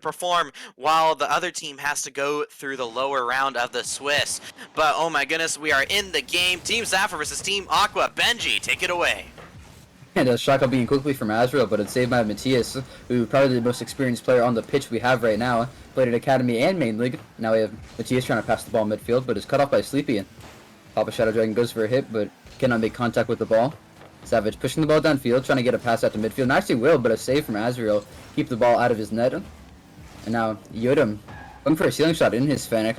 perform while the other team has to go through the lower round of the Swiss. But oh my goodness, we are in the game. Team Sapphire versus Team Aqua. Benji, take it away. And a shot being quickly from Azrael, but it's saved by Matthias, who probably the most experienced player on the pitch we have right now. Played at Academy and Main League. Now we have Matthias trying to pass the ball midfield, but is cut off by Sleepy. Papa Shadow Dragon goes for a hit, but cannot make contact with the ball. Savage pushing the ball downfield, trying to get a pass out to midfield. And actually will, but a save from Azrael. Keep the ball out of his net. And now Yodam going for a ceiling shot in his Fennec.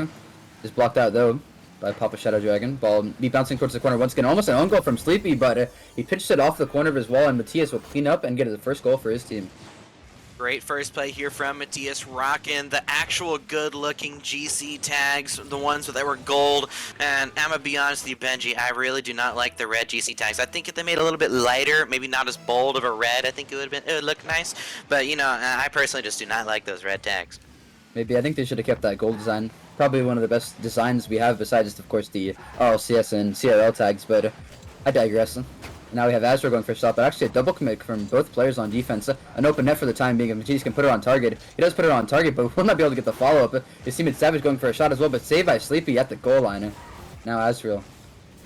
Is blocked out though by Papa Shadow Dragon. Ball be bouncing towards the corner once again. Almost an own goal from Sleepy, but he pitched it off the corner of his wall, and Matthias will clean up and get the first goal for his team. Great first play here from Matthias, rocking the actual good-looking GC tags, the ones that were gold. And I'm gonna be honest with you, Benji, I really do not like the red GC tags. I think if they made it a little bit lighter, maybe not as bold of a red, I think it would look nice. But you know, I personally just do not like those red tags. Maybe I think they should have kept that gold design. Probably one of the best designs we have, besides of course the RLCS and CRL tags. But I digress. Now we have Azrael going for a shot, but actually a double commit from both players on defense. An open net for the time being, if Matthias can put it on target. He does put it on target, but will not be able to get the follow-up. His teammate Savage going for a shot as well, but saved by Sleepy at the goal line. Now Azrael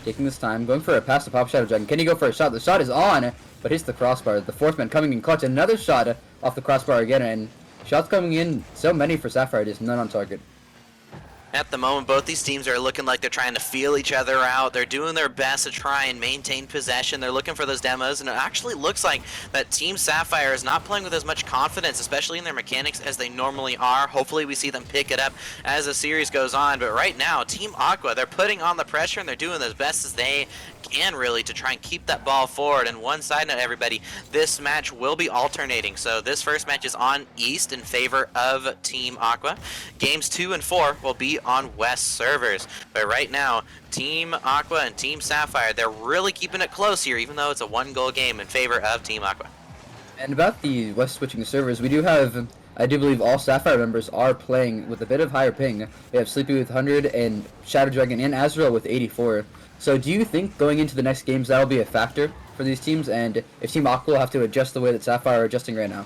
taking this time, going for a pass to Pop Shadow Dragon. Can he go for a shot? The shot is on, but hits the crossbar. The fourth man coming in clutch. Another shot off the crossbar again, and shots coming in, so many for Sapphire, just none on target. At the moment, both these teams are looking like they're trying to feel each other out. They're doing their best to try and maintain possession. They're looking for those demos, and it actually looks like that Team Sapphire is not playing with as much confidence, especially in their mechanics, as they normally are. Hopefully we see them pick it up as the series goes on, but right now, Team Aqua, they're putting on the pressure, and they're doing as best as they can really to try and keep that ball forward. And one side note, everybody, this match will be alternating. So this first match is on East in favor of Team Aqua. Games 2 and 4 will be on West servers. But right now, Team Aqua and Team Sapphire, they're really keeping it close here, even though it's a one-goal game in favor of Team Aqua. And about the West switching servers, we do have, I do believe all Sapphire members are playing with a bit of higher ping. We have Sleepy with 100 and Shadow Dragon and Azrael with 84. So do you think going into the next games that'll be a factor for these teams, and if Team Aqua will have to adjust the way that Sapphire are adjusting right now?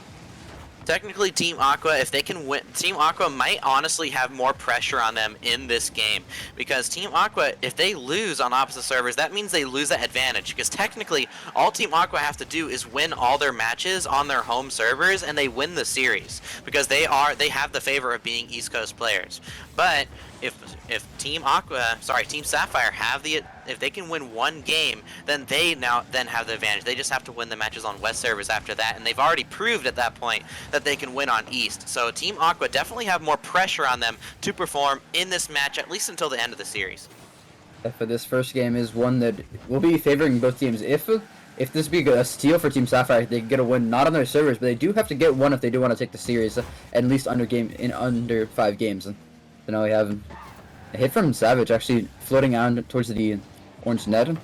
Technically, Team Aqua, if they can win, Team Aqua might honestly have more pressure on them in this game. Because Team Aqua, if they lose on opposite servers, that means they lose that advantage. Because technically, all Team Aqua have to do is win all their matches on their home servers, and they win the series. Because they have the favor of being East Coast players. But if Team Sapphire if they can win one game, then they have the advantage. They just have to win the matches on West servers after that, and they've already proved at that point that they can win on East. So Team Aqua definitely have more pressure on them to perform in this match, at least until the end of the series. For this first game is one that will be favoring both teams. If this be a steal for Team Sapphire, they can get a win not on their servers, but they do have to get one if they do want to take the series, at least under 5 games. So now we have a hit from Savage, actually floating out towards the orange net.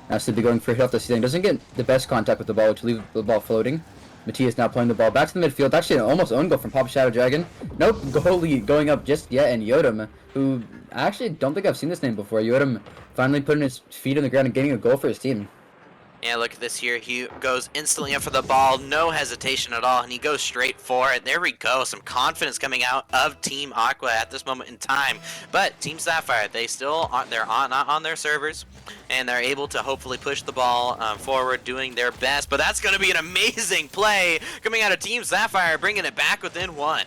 Now Sleepy going for a hit off the ceiling. Doesn't get the best contact with the ball, which leaves the ball floating. Matthias now playing the ball back to the midfield. Actually an almost own goal from Papa Shadow Dragon. Nope, goalie going up just yet, and Yodam, who I actually don't think I've seen this name before. Yodam finally putting his feet on the ground and getting a goal for his team. Yeah, look at this here. He goes instantly up for the ball, no hesitation at all, and he goes straight for it. There we go. Some confidence coming out of Team Aqua at this moment in time. But Team Sapphire, not on their servers, and they're able to hopefully push the ball forward, doing their best. But that's going to be an amazing play coming out of Team Sapphire, bringing it back within 1.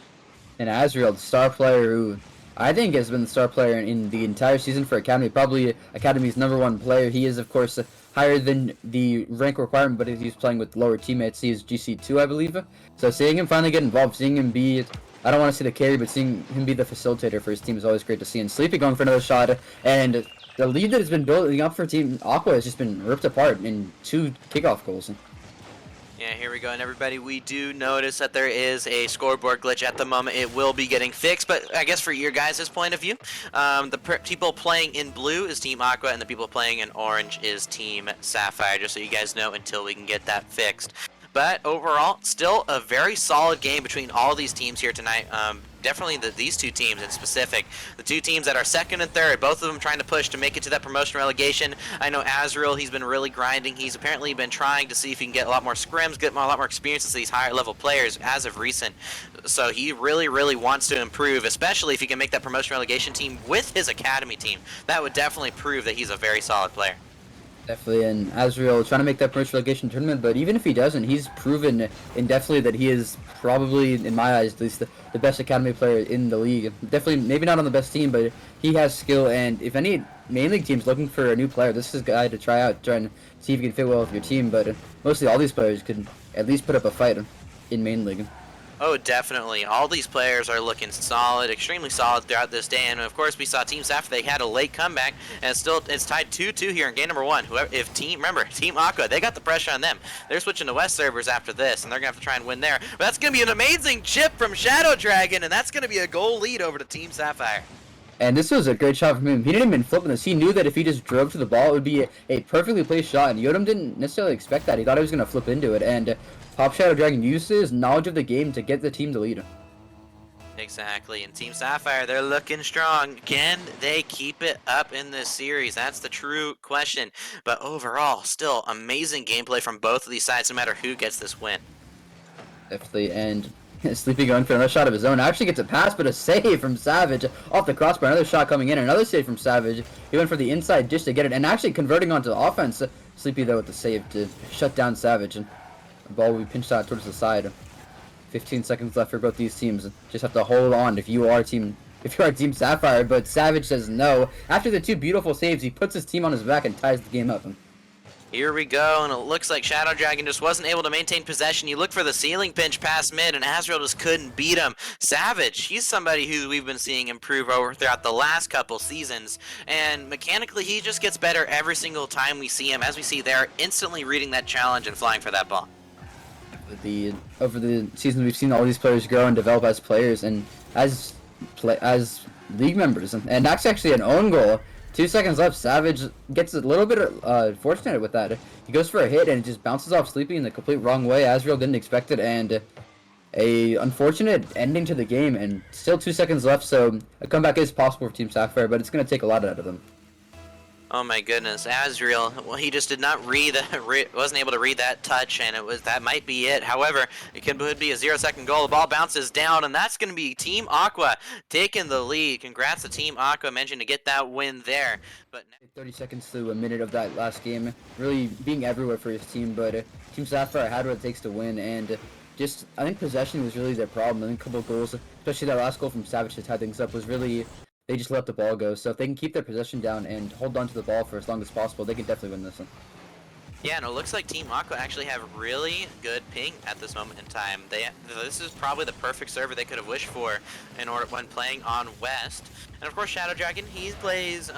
And Azrael, the star player who I think has been the star player in the entire season for Academy, probably Academy's #1 player. He is, of course, higher than the rank requirement, but he's playing with lower teammates. He is GC2, I believe. So seeing him finally get involved, seeing him be, I don't want to say the carry, but seeing him be the facilitator for his team is always great to see. And Sleepy going for another shot, and the lead that has been building up for Team Aqua has just been ripped apart in 2 kickoff goals. Yeah, here we go, and everybody, we do notice that there is a scoreboard glitch at the moment. It will be getting fixed, but I guess for your guys' point of view, the people playing in blue is Team Aqua, and the people playing in orange is Team Sapphire, just so you guys know until we can get that fixed. But overall, still a very solid game between all these teams here tonight. Definitely these two teams in specific. The two teams that are second and third, both of them trying to push to make it to that promotion relegation. I know Azrael, he's been really grinding. He's apparently been trying to see if he can get a lot more scrims, get a lot more experience with these higher level players as of recent. So he really, really wants to improve, especially if he can make that promotion relegation team with his academy team. That would definitely prove that he's a very solid player. Definitely, and Azrael trying to make that promotion relegation tournament, but even if he doesn't, he's proven indefinitely that he is probably, in my eyes at least, the best academy player in the league. Definitely, maybe not on the best team, but he has skill, and if any main league team's looking for a new player, this is a guy to try out, try and see if he can fit well with your team, but mostly all these players could at least put up a fight in main league. Oh, definitely. All these players are looking solid, extremely solid throughout this day. And of course, we saw Team Sapphire, they had a late comeback, and it's tied 2-2 here in game number 1. Remember, Team Aqua, they got the pressure on them. They're switching to West servers after this, and they're going to have to try and win there. But that's going to be an amazing chip from Shadow Dragon, and that's going to be a goal lead over to Team Sapphire. And this was a great shot from him. He didn't even flip this. He knew that if he just drove to the ball, it would be a perfectly placed shot. And Yodam didn't necessarily expect that. He thought he was going to flip into it. And Pop Shadow Dragon used his knowledge of the game to get the team to lead. Exactly, and Team Sapphire, they're looking strong. Can they keep it up in this series? That's the true question. But overall, still amazing gameplay from both of these sides, no matter who gets this win. Definitely, and Sleepy going for another shot of his own. Actually gets a pass, but a save from Savage off the crossbar. Another shot coming in, another save from Savage. He went for the inside dish to get it, and actually converting onto offense. Sleepy, though, with the save to shut down Savage. And the ball will be pinched out towards the side. 15 seconds left for both these teams. Just have to hold on if you are Team Sapphire, but Savage says no. After the two beautiful saves, he puts his team on his back and ties the game up. Here we go, and it looks like Shadow Dragon just wasn't able to maintain possession. You look for the ceiling pinch past mid, and Azrael just couldn't beat him. Savage, he's somebody who we've been seeing improve over throughout the last couple seasons, and mechanically he just gets better every single time we see him. As we see there, instantly reading that challenge and flying for that ball. Over the season, we've seen all these players grow and develop as players and as league members, and that's actually an own goal. 2 seconds left. Savage gets a little bit fortunate with that. He goes for a hit and it just bounces off Sleepy in the complete wrong way. Azrael didn't expect it, and a unfortunate ending to the game. And still 2 seconds left, so a comeback is possible for Team Sapphire, but it's going to take a lot out of them. Oh my goodness, Azrael, well, he just did not wasn't able to read that touch, and that might be it. However, it would be a 0-second goal. The ball bounces down, and that's going to be Team Aqua taking the lead. Congrats to Team Aqua, mentioned to get that win there. But 30 seconds to a minute of that last game, really being everywhere for his team, but Team Sapphire had what it takes to win, and just, I think possession was really their problem. I think a couple of goals, especially that last goal from Savage to tie things up, was really, they just let the ball go. So if they can keep their possession down and hold on to the ball for as long as possible, they can definitely win this one. Yeah, and it looks like Team Aqua actually have really good ping at this moment in time. This is probably the perfect server they could have wished for when playing on West. And of course, Shadow Dragon, he plays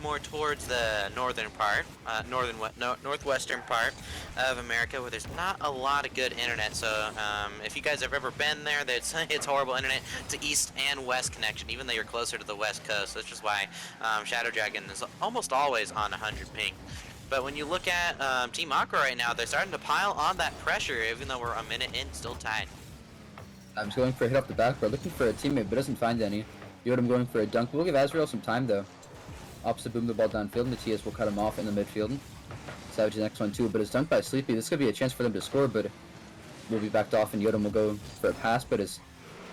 more towards the northern part, northwestern part of America, where there's not a lot of good internet. So if you guys have ever been there, it's horrible internet to east and west connection, even though you're closer to the west coast. That's just why Shadow Dragon is almost always on 100 ping. But when you look at Team Aqua right now, they're starting to pile on that pressure, even though we're a minute in, still tied. I'm just going for a hit off the back, but looking for a teammate, but doesn't find any. Yodam going for a dunk. We'll give Azrael some time, though. Opposite boom the ball downfield, and Matthias will cut him off in the midfield. Savage the next one, too, but it's dunked by Sleepy. This could be a chance for them to score, but will be backed off, and Yodam will go for a pass, but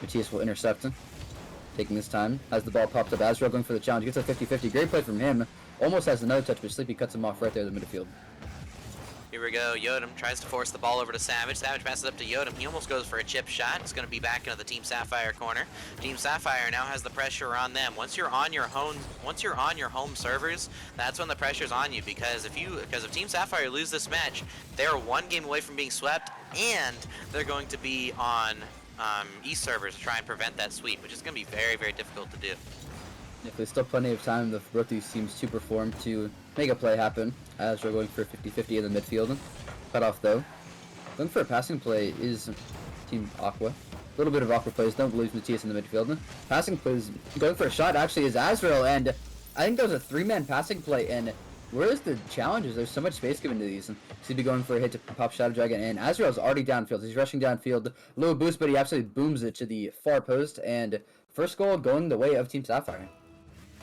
Matthias will intercept him. Taking his time. As the ball pops up, Azrael going for the challenge. Gets a 50-50. Great play from him. Almost has another touch, but Sleepy cuts him off right there in the midfield. Here we go. Yodam tries to force the ball over to Savage. Savage passes up to Yodam. He almost goes for a chip shot. It's going to be back into the Team Sapphire corner. Team Sapphire now has the pressure on them. Once you're on your home servers, that's when the pressure's on you. Because if Team Sapphire lose this match, they're one game away from being swept, and they're going to be on East servers to try and prevent that sweep, which is going to be very, very difficult to do. If there's still plenty of time for both these teams to perform to make a play happen, as we're going for 50-50 in the midfield. Cut off though. Going for a passing play is Team Aqua. A little bit of Aqua plays, don't lose Matthias in the midfield. Passing plays, going for a shot actually is Azrael, and I think that was a 3-man passing play, and Whereas the challenges, there's so much space given to these. And seems to be going for a hit to pop Shadow Dragon, and Azrael's already downfield. He's rushing downfield, low boost, but he absolutely booms it to the far post, and first goal going the way of Team Sapphire.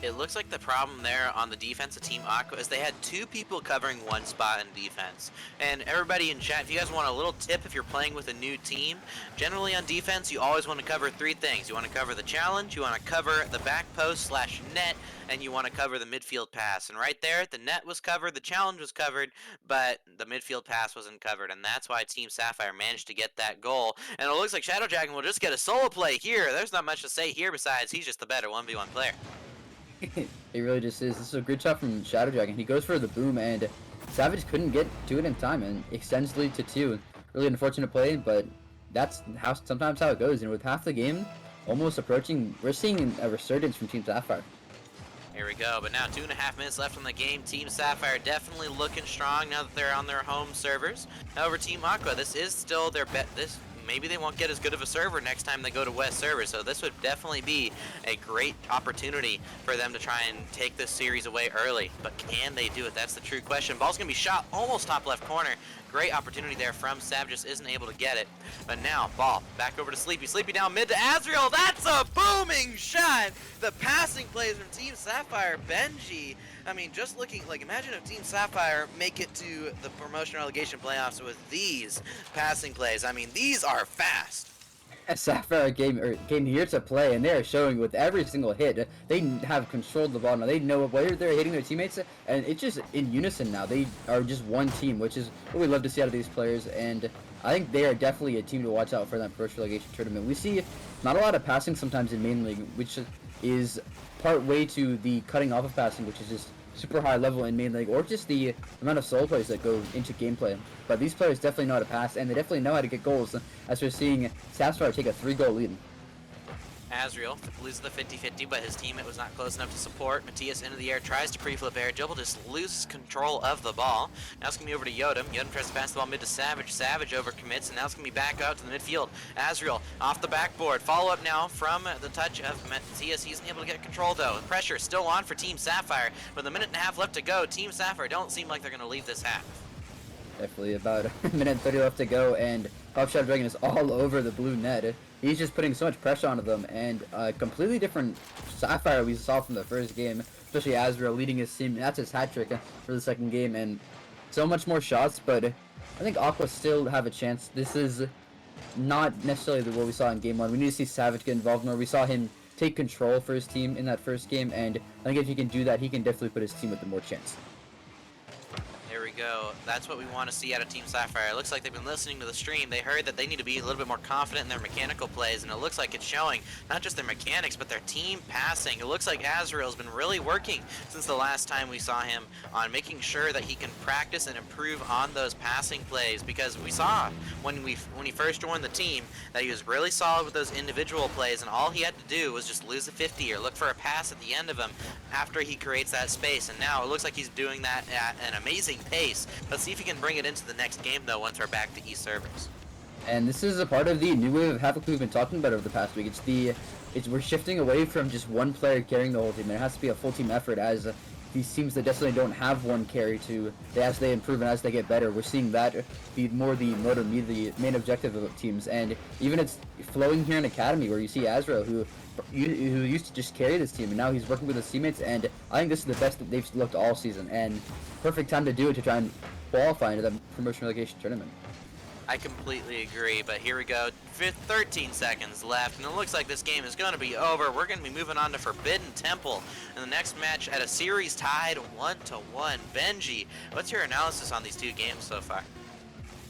It looks like the problem there on the defense of Team Aqua is they had 2 people covering one spot in defense. And everybody in chat, if you guys want a little tip if you're playing with a new team, generally on defense you always want to cover 3 things. You want to cover the challenge, you want to cover the back post / net, and you want to cover the midfield pass. And right there, the net was covered, the challenge was covered, but the midfield pass wasn't covered. And that's why Team Sapphire managed to get that goal. And it looks like Shadow Dragon will just get a solo play here. There's not much to say here besides he's just the better 1v1 player. He really just is. This is a great shot from Shadow Dragon. He goes for the boom, and Savage couldn't get to it in time, and extends lead to 2. Really unfortunate play, but that's sometimes how it goes. And with half the game almost approaching, we're seeing a resurgence from Team Sapphire. Here we go, but now 2.5 minutes left in the game. Team Sapphire definitely looking strong now that they're on their home servers. However, Team Aqua, this is still their bet. Maybe they won't get as good of a server next time they go to West server, so this would definitely be a great opportunity for them to try and take this series away early. But can they do it? That's the true question. Ball's gonna be shot almost top left corner. Great opportunity there from Sav, just isn't able to get it. But now, ball back over to Sleepy. Sleepy down mid to Azrael. That's a booming shot! The passing plays from Team Sapphire. Benji, I mean, just looking, like, imagine if Team Sapphire make it to the promotion relegation playoffs with these passing plays. I mean, these are fast. Sapphire came here to play, and they are showing with every single hit. They have controlled the ball now. They know where they're hitting their teammates, and it's just in unison now. They are just one team, which is what we love to see out of these players. And I think they are definitely a team to watch out for in that first relegation tournament. We see not a lot of passing sometimes in main league, which is part way to the cutting off of passing, which is just super high level in main league, or just the amount of solo plays that go into gameplay. But these players definitely know how to pass, and they definitely know how to get goals, as we're seeing Sapphire take a 3-goal lead. Azrael loses the 50-50, but his teammate was not close enough to support. Matthias into the air, tries to pre-flip air. Jubble just loses control of the ball. Now it's going to be over to Yodam. Yodam tries to pass the ball mid to Savage. Savage overcommits, and now it's going to be back out to the midfield. Azrael off the backboard. Follow up now from the touch of Matthias. He's able to get control, though. Pressure still on for Team Sapphire. With a minute and a half left to go, Team Sapphire don't seem like they're going to leave this half. Definitely about a minute and 30 left to go, and Pop Shadow Dragon is all over the blue net. He's just putting so much pressure onto them, and a completely different Sapphire we saw from the first game, especially Azrael leading his team. That's his hat trick for the second game, and so much more shots, but I think Aqua still have a chance. This is not necessarily what we saw in game 1. We need to see Savage get involved more. We saw him take control for his team in that first game, and I think if he can do that, he can definitely put his team with more chance. There we go. That's what we want to see out of Team Sapphire. It looks like they've been listening to the stream. They heard that they need to be a little bit more confident in their mechanical plays, and it looks like it's showing not just their mechanics, but their team passing. It looks like Azrael's been really working since the last time we saw him on making sure that he can practice and improve on those passing plays, because we saw when he first joined the team that he was really solid with those individual plays, and all he had to do was just lose a 50 or look for a pass at the end of him after he creates that space. And now it looks like he's doing that at an amazing pace. Let's see if he can bring it into the next game, though, once we're back to East servers. And this is a part of the new wave of Havoc we've been talking about over the past week. We're shifting away from just one player carrying the whole team. It has to be a full team effort, as these teams that definitely don't have one carry as they improve and as they get better. We're seeing that be more the motor, the main objective of teams. And even it's flowing here in Academy, where you see Azrael, who used to just carry this team, and now he's working with his teammates, and I think this is the best that they've looked all season, and perfect time to do it to try and qualify into the promotion relegation tournament. I completely agree, but here we go. 13 seconds left, and it looks like this game is going to be over. We're going to be moving on to Forbidden Temple in the next match at a series tied 1-1. Benji, what's your analysis on these two games so far?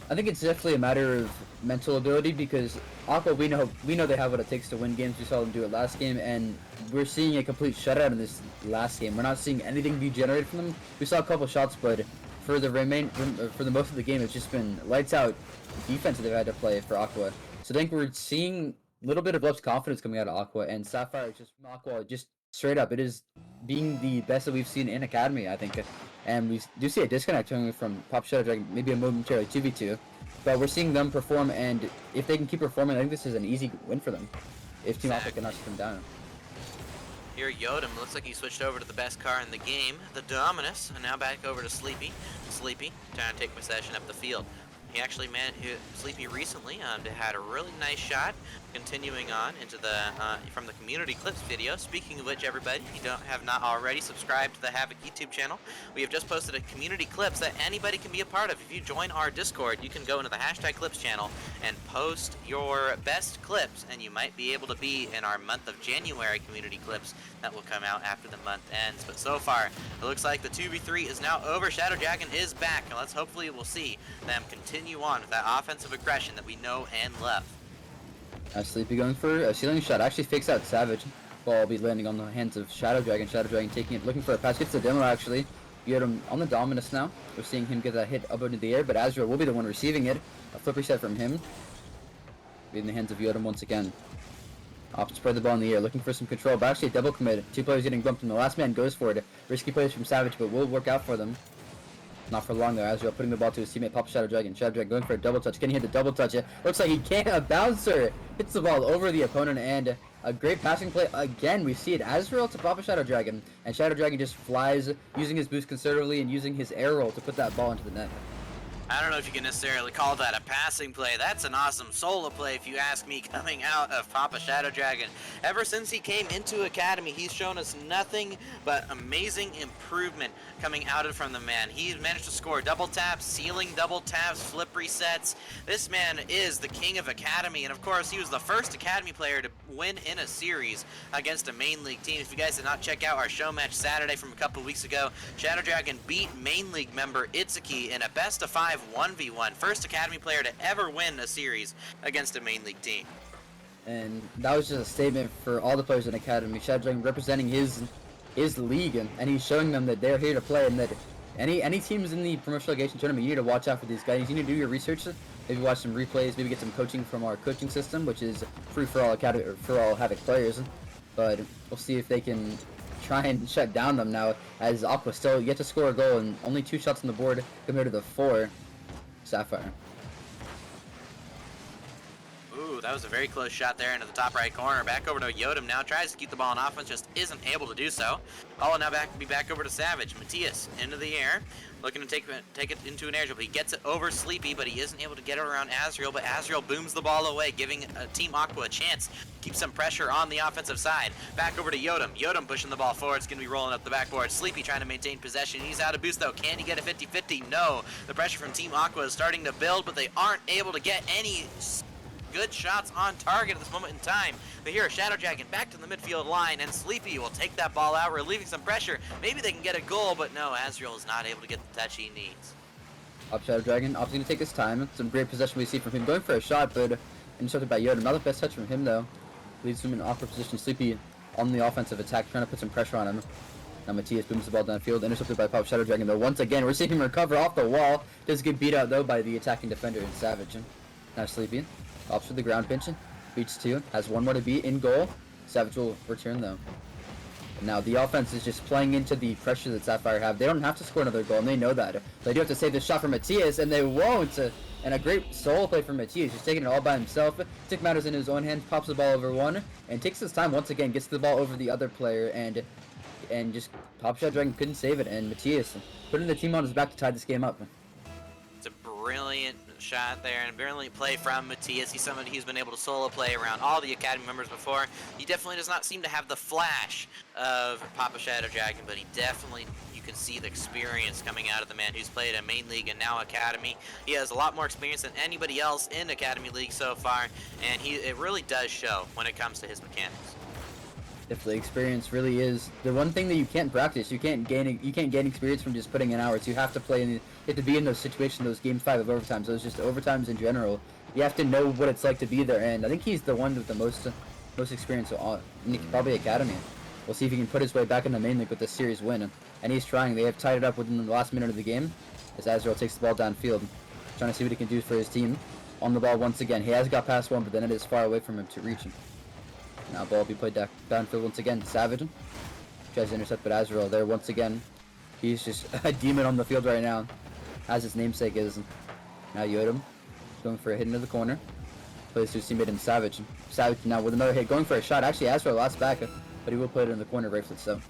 I think it's definitely a matter of mental ability, because Aqua, we know they have what it takes to win games. We saw them do it last game, and we're seeing a complete shutout in this last game. We're not seeing anything be generated from them. We saw a couple shots, but for the most of the game, it's just been lights out defense that they've had to play for Aqua. So I think we're seeing a little bit of less confidence coming out of Aqua, and Sapphire just from Aqua, just straight up, it is being the best that we've seen in Academy, I think. And we do see a disconnect coming from Pop Shadow Dragon, maybe a momentary 2v2, but we're seeing them perform, and if they can keep performing, I think this is an easy win for them, if Team Aqua can knock them down. Here, Yodam looks like he switched over to the best car in the game, the Dominus, and now back over to Sleepy. Sleepy trying to take possession up the field. He actually Sleepy recently had a really nice shot. Continuing on into the from the community clips video. Speaking of which, everybody, if you have not already subscribed to the Havoc YouTube channel, we have just posted a community clips that anybody can be a part of. If you join our Discord, you can go into the #clips channel and post your best clips, and you might be able to be in our month of January community clips that will come out after the month ends. But so far, it looks like the 2v3 is now over. Shadow Dragon is back, and hopefully we'll see them continue on with that offensive aggression that we know and love. Sleepy going for a ceiling shot. Actually fakes out Savage. Ball will be landing on the hands of Shadow Dragon. Shadow Dragon taking it, looking for a pass. Gets the demo actually. You get him on the Dominus now. We're seeing him get that hit up into the air, but Azrael will be the one receiving it. A flip reset from him. Be in the hands of Yodam once again. Off to spread the ball in the air, looking for some control, but actually a double commit. Two players getting bumped, and the last man goes for it. Risky plays from Savage, but will work out for them. Not for long though. Azrael putting the ball to his teammate, Pop Shadow Dragon. Shadow Dragon going for a double touch. Can he hit the double touch? It looks like he can't. A bouncer hits the ball over the opponent, and a great passing play. Again, we see it. Azrael to Papa Shadow Dragon, and Shadow Dragon just flies, using his boost conservatively and using his air roll to put that ball into the net. I don't know if you can necessarily call that a passing play. That's an awesome solo play, if you ask me, coming out of Papa Shadow Dragon. Ever since he came into Academy, he's shown us nothing but amazing improvement coming out from the man. He's managed to score double taps, ceiling double taps, flip resets. This man is the king of Academy, and of course, he was the first Academy player to win in a series against a main league team. If you guys did not check out our show match Saturday from a couple weeks ago, Shadow Dragon beat main league member Itsuki in a best of 5 1v1. First Academy player to ever win a series against a main league team. And that was just a statement for all the players in Academy. Shadow Dragon representing his league, and he's showing them that they're here to play, and that any teams in the promotional relegation tournament, you need to watch out for these guys. You need to do your research, maybe watch some replays, maybe get some coaching from our coaching system, which is free for all Academy, or for all Havoc players. But we'll see if they can try and shut down them now, as Aqua still yet to score a goal and only 2 shots on the board compared to the 4 Sapphire. Ooh, that was a very close shot there into the top right corner. Back over to Yodam now. Tries to keep the ball on offense, just isn't able to do so. Ball will now be back over to Savage. Matthias into the air, looking to take it into an air dribble. He gets it over Sleepy, but he isn't able to get it around Azrael. But Azrael booms the ball away, giving Team Aqua a chance. Keep some pressure on the offensive side. Back over to Yodam. Yodam pushing the ball forward. It's going to be rolling up the backboard. Sleepy trying to maintain possession. He's out of boost though. Can he get a 50-50? No. The pressure from Team Aqua is starting to build, but they aren't able to get any good shots on target at this moment in time. But here, Shadow Dragon back to the midfield line, and Sleepy will take that ball out, relieving some pressure. Maybe they can get a goal, but no, Azrael is not able to get the touch he needs. Up Shadow Dragon, opting to take his time. Some great possession we see from him, going for a shot, but intercepted by Yoda. Not the best touch from him though. Leaves him in an awkward position. Sleepy on the offensive attack, trying to put some pressure on him. Now Matthias booms the ball downfield, intercepted by Pop Shadow Dragon though. Once again, we're seeing him recover off the wall. Does get beat out though by the attacking defender in Savage. Now Sleepy opts for the ground pinch, beats 2, has 1 more to beat in goal. Savage will return though. Now the offense is just playing into the pressure that Sapphire have. They don't have to score another goal, and they know that. They do have to save this shot from Matthias, and they won't. And a great solo play from Matthias, just taking it all by himself. Took matters in his own hands, pops the ball over one, and takes his time once again, gets the ball over the other player, and just Pop Shadow Dragon couldn't save it, and Matthias putting the team on his back to tie this game up. It's a brilliant shot there and brilliant play from Matthias. He's somebody who's been able to solo play around all the Academy members before. He definitely does not seem to have the flash of Papa Shadow Dragon, but he definitely, you can see the experience coming out of the man who's played a main league and now Academy. He has a lot more experience than anybody else in Academy League so far, and it really does show when it comes to his mechanics. If the experience really is the one thing that you can't practice, you can't gain experience from just putting in hours. You have to play you have to be in those situations, those game 5 of overtimes, those just overtimes in general. You have to know what it's like to be there, and I think he's the one with the most experience in probably Academy. We'll see if he can put his way back in the main league with this series win, and he's trying. They have tied it up within the last minute of the game as Azrael takes the ball downfield, trying to see what he can do for his team. On the ball once again, he has got past one, but then it is far away from him to reach him. Now ball will be played downfield once again. Savage tries to intercept, but Azrael there once again. He's just a demon on the field right now, as his namesake is. Now Yodam going for a hit into the corner. Plays to his teammate in Savage. Savage now with another hit, going for a shot. Actually, Azrael last back. but he will put it in the corner rightfully so.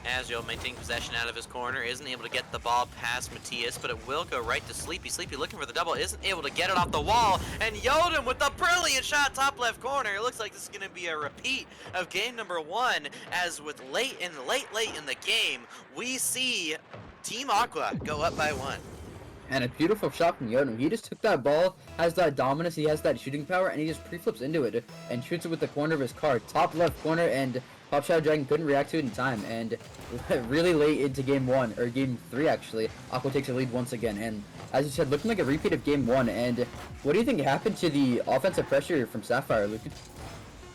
Azriel maintaining possession out of his corner, isn't able to get the ball past Matthias, but it will go right to Sleepy. Sleepy looking for the double, isn't able to get it off the wall, and Yodem with a brilliant shot top left corner. It looks like this is going to be a repeat of game number 1, as with late in the game, we see Team Aqua go up by 1. And a beautiful shot from Yodem. He just took that ball, has that dominance, he has that shooting power, and he just pre-flips into it and shoots it with the corner of his car. Top left corner, and Pop Shadow Dragon couldn't react to it in time. And really late into game 1, or game 3 actually, Aqua takes a lead once again. And as you said, looking like a repeat of game 1. And what do you think happened to the offensive pressure from Sapphire, Luke?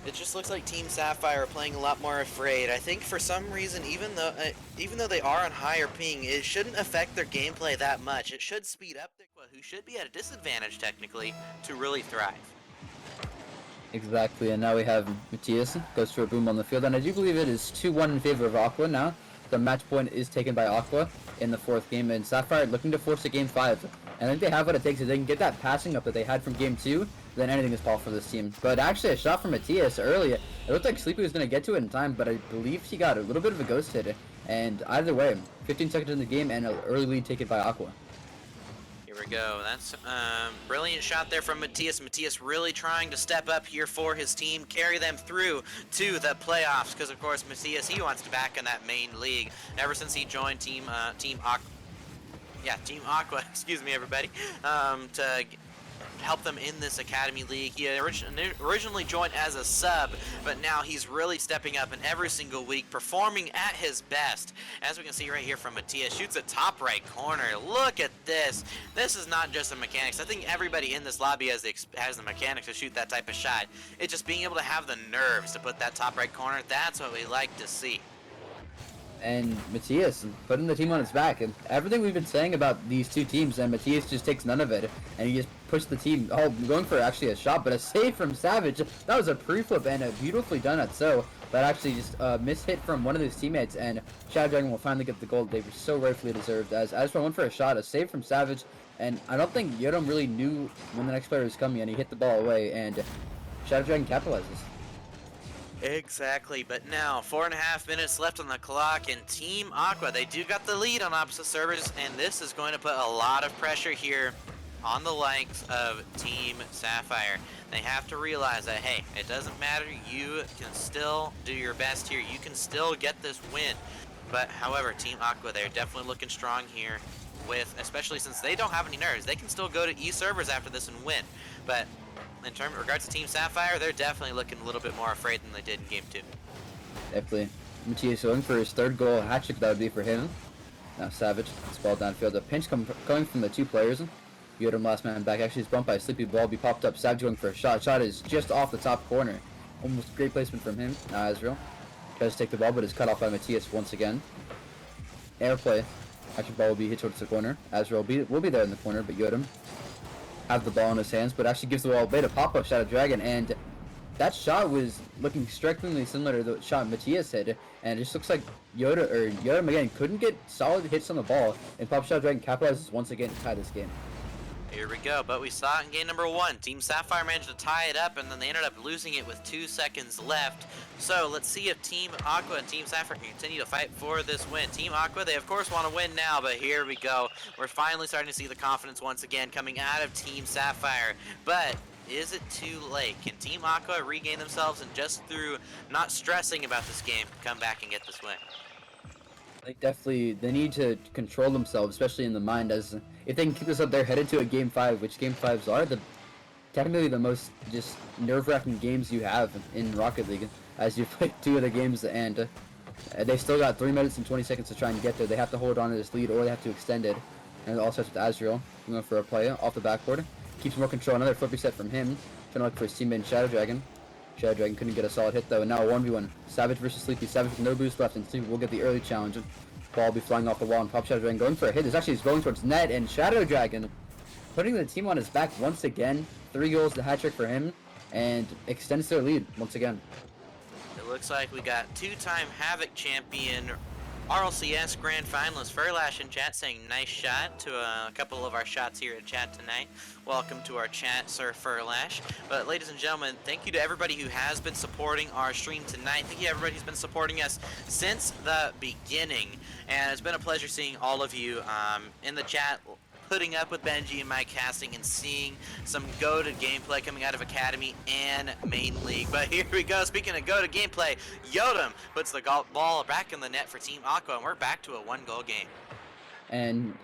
It just looks like Team Sapphire are playing a lot more afraid. I think for some reason, even though they are on higher ping, it shouldn't affect their gameplay that much. It should speed up Aqua, who should be at a disadvantage technically, to really thrive. Exactly, and now we have Matthias goes for a boom on the field, and I do believe it is 2-1 in favor of Aqua now. The match point is taken by Aqua in the 4th game, and Sapphire looking to force a game 5. And I think they have what it takes. If they can get that passing up that they had from game 2, then anything is possible for this team. But actually, a shot from Matthias earlier. It looked like Sleepy was going to get to it in time, but I believe he got a little bit of a ghost hit. And either way, 15 seconds in the game and an early lead taken by Aqua. Here we go. That's brilliant shot there from Matthias. Matthias really trying to step up here for his team, carry them through to the playoffs. Because of course, Matthias, he wants to back in that main league. Ever since he joined Team Aqua. Yeah, Team Aqua. Excuse me, everybody. To help them in this Academy League. He originally joined as a sub, but now he's really stepping up in every single week, performing at his best. As we can see right here from Matthias, shoots a top right corner. Look at this. This is not just the mechanics. I think everybody in this lobby has the mechanics to shoot that type of shot. It's just being able to have the nerves to put that top right corner. That's what we like to see. And Matthias putting the team on his back, and everything we've been saying about these two teams, and Matthias just takes none of it, and he just pushed the team, going for actually a shot, but a save from Savage. That was a pre-flip and a beautifully done at so, but actually just a mishit from one of his teammates, and Shadow Dragon will finally get the gold they were so rightfully deserved, as Astra went for a shot, a save from Savage, and I don't think Yodem really knew when the next player was coming, and he hit the ball away, and Shadow Dragon capitalizes. Exactly, but now 4.5 minutes left on the clock, and Team Aqua, they do got the lead on opposite servers, and this is going to put a lot of pressure here on the likes of Team Sapphire. They have to realize that, hey, it doesn't matter, you can still do your best here, you can still get this win. But however, Team Aqua, they're definitely looking strong here, with, especially since they don't have any nerves. They can still go to E servers after this and win, but in regards to Team Sapphire, they're definitely looking a little bit more afraid than they did in Game 2. Definitely. Matthias going for his 3rd goal, hat-trick that would be for him. Now Savage, this ball downfield. A pinch coming from the 2 players. Yodem last man back, actually is bumped by a Sleepy ball, be popped up. Savage going for a shot. Shot is just off the top corner. Almost great placement from him. Now Azriel tries to take the ball, but is cut off by Matthias once again. Airplay. Actually, ball will be hit towards the corner. Azriel will be there in the corner, but Yodem have the ball in his hands, but actually gives the ball away to pop-up Shadow Dragon, and that shot was looking strikingly similar to the shot Matthias hit, and it just looks like Yodem again couldn't get solid hits on the ball, and Pop Shadow Dragon capitalizes once again to tie this game. Here we go, but we saw it in game number 1. Team Sapphire managed to tie it up, and then they ended up losing it with 2 seconds left. So let's see if Team Aqua and Team Sapphire can continue to fight for this win. Team Aqua, they of course want to win now, but here we go. We're finally starting to see the confidence once again coming out of Team Sapphire. But is it too late? Can Team Aqua regain themselves and just through not stressing about this game, come back and get this win? They need to control themselves, especially in the mind, as if they can keep this up, they're headed to a Game 5, which Game 5s are technically the most just nerve-wracking games you have in Rocket League, as you play 2 of the games, and they still got 3 minutes and 20 seconds to try and get there. They have to hold on to this lead, or they have to extend it, and it all starts with Azriel going for a play off the backboard. Keeps more control, another flip reset from him, trying to look for his teammate Shadow Dragon. Shadow Dragon couldn't get a solid hit though, and now a 1v1. Savage versus Sleepy. Savage with no boost left, and Sleepy will get the early challenge. Ball will be flying off the wall, and Pop Shadow Dragon going for a hit. This actually is going towards net, and Shadow Dragon putting the team on his back once again. 3 goals, the hat trick for him, and extends their lead once again. It looks like we got 2-time Havoc champion RLCS Grand Finalist Furlash in chat saying nice shot to a couple of our shots here in chat tonight. Welcome to our chat, Sir Furlash. But ladies and gentlemen, thank you to everybody who has been supporting our stream tonight. Thank you to everybody who's been supporting us since the beginning. And it's been a pleasure seeing all of you in the chat, putting up with Benji and my casting and seeing some goated gameplay coming out of Academy and Main League. But here we go. Speaking of goated gameplay, Yodam puts the ball back in the net for Team Aqua, and we're back to a 1-goal game. And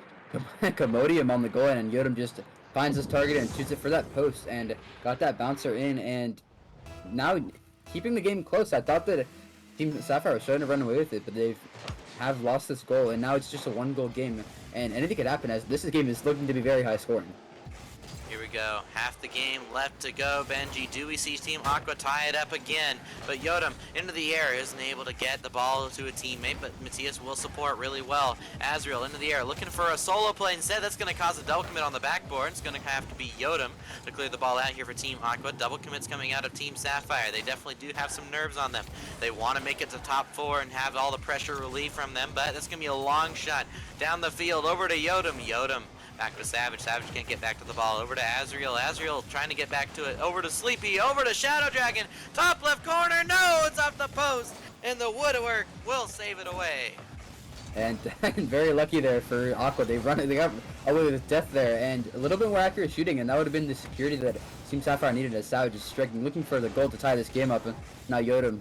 Commodium on the goal, and Yodam just finds his target and shoots it for that post, and got that bouncer in, and now keeping the game close. I thought that Team Sapphire was trying to run away with it, but they have lost this goal, and now it's just a 1-goal game. And anything could happen, as this game is looking to be very high scoring. Here we go. Half the game left to go. Benji, do we see Team Aqua tie it up again? But Yodam into the air isn't able to get the ball to a teammate, but Matthias will support really well. Azriel into the air looking for a solo play instead. That's going to cause a double commit on the backboard. It's going to have to be Yodam to clear the ball out here for Team Aqua. Double commits coming out of Team Sapphire. They definitely do have some nerves on them. They want to make it to top 4 and have all the pressure relieved from them, but that's going to be a long shot down the field over to Yodam. Yodam back to Savage. Savage can't get back to the ball. Over to Azriel. Azriel trying to get back to it. Over to Sleepy. Over to Shadow Dragon. Top left corner. No, it's off the post. And the woodwork will save it away. And very lucky there for Aqua. They got away with death there, and a little bit more accurate shooting, and that would have been the security that Team Sapphire needed as Savage is striking, looking for the goal to tie this game up. And now Yodam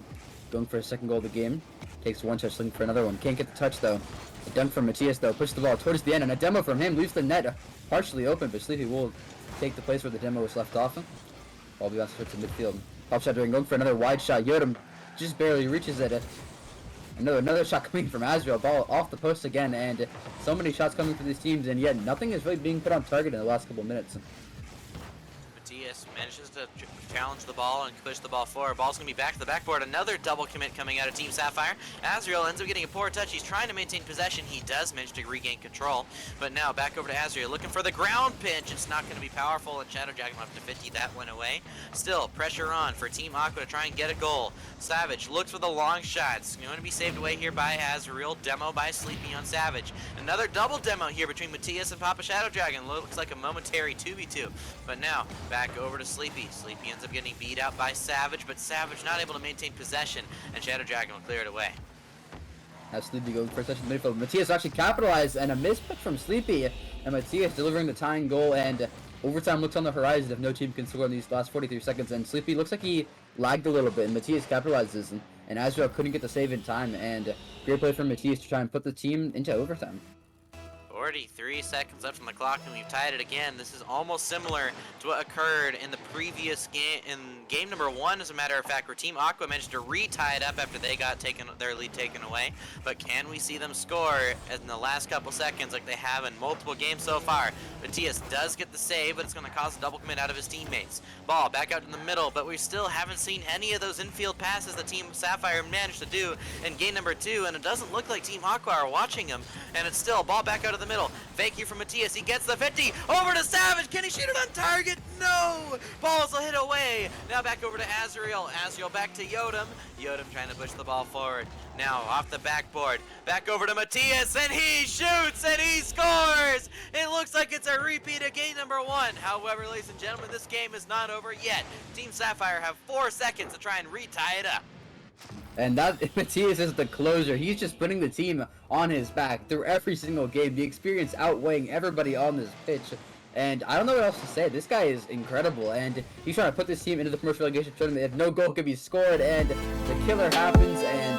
going for a second goal of the game. Takes one touch, looking for another one. Can't get the touch though. A dunk from Matthias though, pushes the ball towards the end, and a demo from him leaves the net partially open, but Sleepy will take the place where the demo was left off. Ball bounces to midfield. Pop shot going for another wide shot. Yodam just barely reaches it. Another shot coming from Azrael. Ball off the post again, and so many shots coming from these teams, and yet nothing is really being put on target in the last couple minutes. Matthias manages to challenge the ball and push the ball forward. Ball's going to be back to the backboard. Another double commit coming out of Team Sapphire. Azriel ends up getting a poor touch. He's trying to maintain possession. He does manage to regain control. But now back over to Azriel looking for the ground pinch. It's not going to be powerful, and Shadow Dragon left to 50. That went away. Still, pressure on for Team Aqua to try and get a goal. Savage looks for the long shot. It's going to be saved away here by Azriel. Demo by Sleepy on Savage. Another double demo here between Matthias and Papa Shadow Dragon. Looks like a momentary 2v2. But now, back over to Sleepy. Sleepy ends up getting beat out by Savage, but Savage not able to maintain possession, and Shadow Dragon will clear it away. Now Sleepy going for a touch in the midfield. Matthias actually capitalized, and a mispitch from Sleepy, and Matthias delivering the tying goal, and overtime looks on the horizon if no team can score in these last 43 seconds, and Sleepy looks like he lagged a little bit, and Matthias capitalizes, and Azrael couldn't get the save in time, and great play from Matthias to try and put the team into overtime. 43 seconds left on the clock, and we've tied it again. This is almost similar to what occurred in the previous game, in game number 1, as a matter of fact, where Team Aqua managed to re-tie it up after they got their lead taken away. But can we see them score in the last couple seconds like they have in multiple games so far? Matthias does get the save, but it's going to cause a double commit out of his teammates. Ball back out in the middle, but we still haven't seen any of those infield passes that Team Sapphire managed to do in game number 2, and it doesn't look like Team Aqua are watching him, and it's still ball back out of the middle. Fake here from Matthias. He gets the 50. Over to Savage. Can he shoot it on target? No! Balls will hit away. Now back over to Azriel. Azriel back to Yodam. Yodam trying to push the ball forward. Now off the backboard. Back over to Matthias, and he shoots and he scores! It looks like it's a repeat of game number 1. However, ladies and gentlemen, this game is not over yet. Team Sapphire have 4 seconds to try and re-tie it up. And that Matthias is the closer. He's just putting the team on his back through every single game. The experience outweighing everybody on this pitch. And I don't know what else to say. This guy is incredible. And he's trying to put this team into the promotion relegation tournament if no goal can be scored. And the killer happens. And